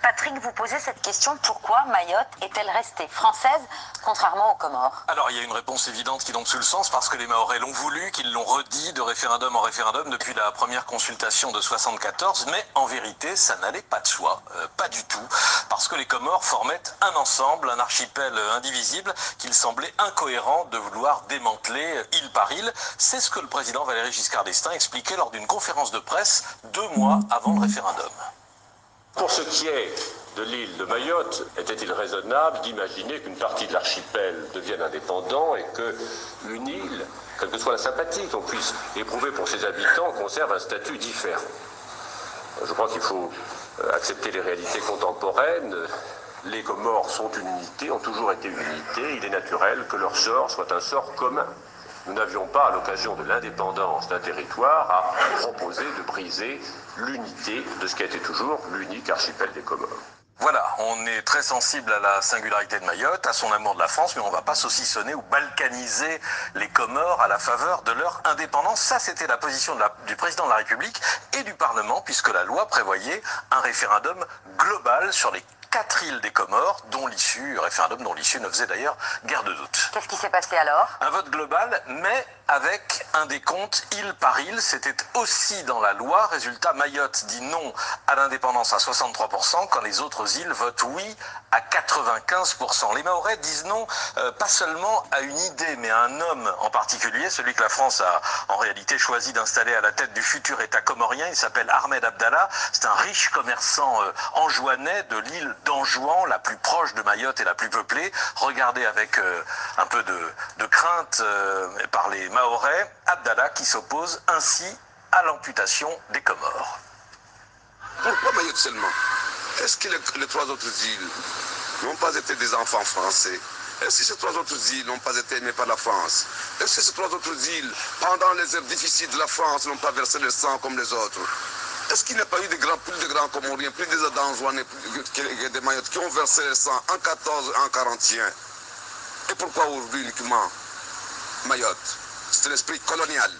Patrick, vous posez cette question, pourquoi Mayotte est-elle restée française, contrairement aux Comores? Alors, il y a une réponse évidente qui tombe sous le sens, parce que les Mahorais l'ont voulu, qu'ils l'ont redit de référendum en référendum depuis la première consultation de 74, mais en vérité, ça n'allait pas de soi, pas du tout, parce que les Comores formaient un ensemble, un archipel indivisible, qu'il semblait incohérent de vouloir démanteler île par île. C'est ce que le président Valéry Giscard d'Estaing expliquait lors d'une conférence de presse 2 mois avant le référendum. Pour ce qui est de l'île de Mayotte, était-il raisonnable d'imaginer qu'une partie de l'archipel devienne indépendant et qu'une île, quelle que soit la sympathie qu'on puisse éprouver pour ses habitants, conserve un statut différent? Je crois qu'il faut accepter les réalités contemporaines. Les Comores sont une unité, ont toujours été une unité. Il est naturel que leur sort soit un sort commun. Nous n'avions pas, à l'occasion de l'indépendance d'un territoire, à proposer de briser l'unité de ce qui a été toujours l'unique archipel des Comores. Voilà, on est très sensible à la singularité de Mayotte, à son amour de la France, mais on ne va pas saucissonner ou balkaniser les Comores à la faveur de leur indépendance. Ça, c'était la position du président de la République et du Parlement, puisque la loi prévoyait un référendum global sur les 4 îles des Comores, référendum dont l'issue ne faisait d'ailleurs guère de doute. Qu'est-ce qui s'est passé alors? Un vote global, mais avec un décompte île par île. C'était aussi dans la loi. Résultat, Mayotte dit non à l'indépendance à 63%, quand les autres îles votent oui à 95%. Les Mahorais disent non, pas seulement à une idée, mais à un homme en particulier, celui que la France a en réalité choisi d'installer à la tête du futur État comorien. Il s'appelle Ahmed Abdallah. C'est un riche commerçant anjouanais de l'île d'Anjouan, la plus proche de Mayotte et la plus peuplée. Regardez avec un peu de crainte par les Mahorais, Abdallah qui s'oppose ainsi à l'amputation des Comores. Pourquoi Mayotte seulement? Est-ce que les 3 autres îles n'ont pas été des enfants français? Est-ce que ces 3 autres îles n'ont pas été aimées par la France? Est-ce que ces 3 autres îles, pendant les heures difficiles de la France, n'ont pas versé le sang comme les autres? Est-ce qu'il n'y a pas eu plus de grands Comoriens, plus des d'Anjouanais que des Mayotte qui ont versé le sang en 14 et en 41? Et pourquoi aujourd'hui uniquement Mayotte? C'est l'esprit colonial.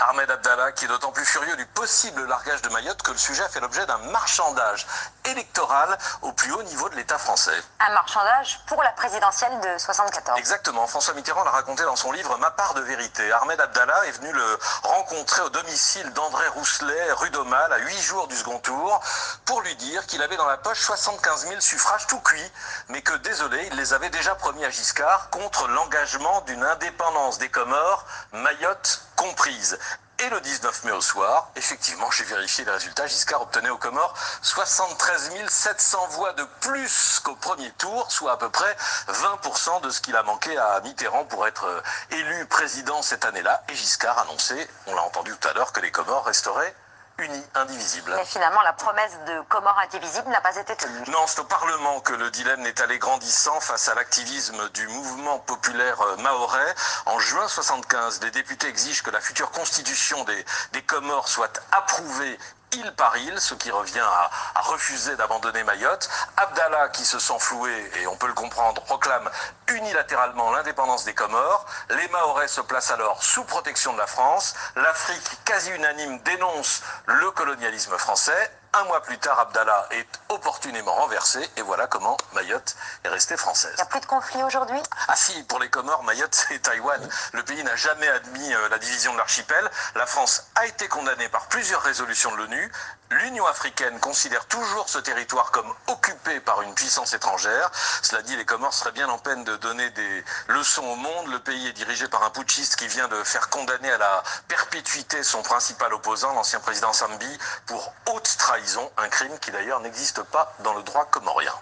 Ahmed Abdallah, qui est d'autant plus furieux du possible largage de Mayotte que le sujet a fait l'objet d'un marchandage électoral au plus haut niveau de l'État français. Un marchandage pour la présidentielle de 74. Exactement. François Mitterrand l'a raconté dans son livre Ma part de vérité. Ahmed Abdallah est venu le rencontrer au domicile d'André Rousselet, rue d'Aumale, à 8 jours du second tour, pour lui dire qu'il avait dans la poche 75 000 suffrages tout cuits, mais que, désolé, il les avait déjà promis à Giscard contre l'engagement d'une indépendance des Comores, Mayotte comprise. Et le 19 mai au soir, effectivement, j'ai vérifié les résultats, Giscard obtenait aux Comores 73 700 voix de plus qu'au premier tour, soit à peu près 20% de ce qu'il a manqué à Mitterrand pour être élu président cette année-là. Et Giscard annonçait, on l'a entendu tout à l'heure, que les Comores resteraient unis, indivisibles. Mais finalement, la promesse de Comores indivisibles n'a pas été tenue. Non, c'est au Parlement que le dilemme n'est allé grandissant face à l'activisme du mouvement populaire mahorais. En juin 75, les députés exigent que la future constitution des Comores soit approuvée île par île, ce qui revient à refuser d'abandonner Mayotte. Abdallah, qui se sent floué, et on peut le comprendre, proclame unilatéralement l'indépendance des Comores. Les Mahorais se placent alors sous protection de la France. L'Afrique, quasi unanime, dénonce le colonialisme français. Un mois plus tard, Abdallah est opportunément renversé, et voilà comment Mayotte est restée française. Il n'y a plus de conflit aujourd'hui? Ah si, pour les Comores, Mayotte c'est Taïwan. Le pays n'a jamais admis la division de l'archipel. La France a été condamnée par plusieurs résolutions de l'ONU. L'Union africaine considère toujours ce territoire comme occupé par une puissance étrangère. Cela dit, les Comores seraient bien en peine de donner des leçons au monde. Le pays est dirigé par un putschiste qui vient de faire condamner à la perpétuité son principal opposant, l'ancien président Sambi, pour haute trahison, un crime qui d'ailleurs n'existe pas dans le droit comorien.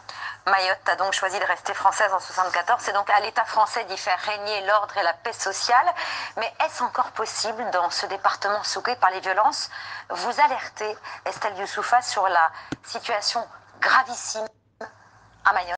Mayotte a donc choisi de rester française en 74. C'est donc à l'État français d'y faire régner l'ordre et la paix sociale. Mais est-ce encore possible dans ce département secoué par les violences? Vous alertez, Estelle Youssoufa, sur la situation gravissime à Mayotte.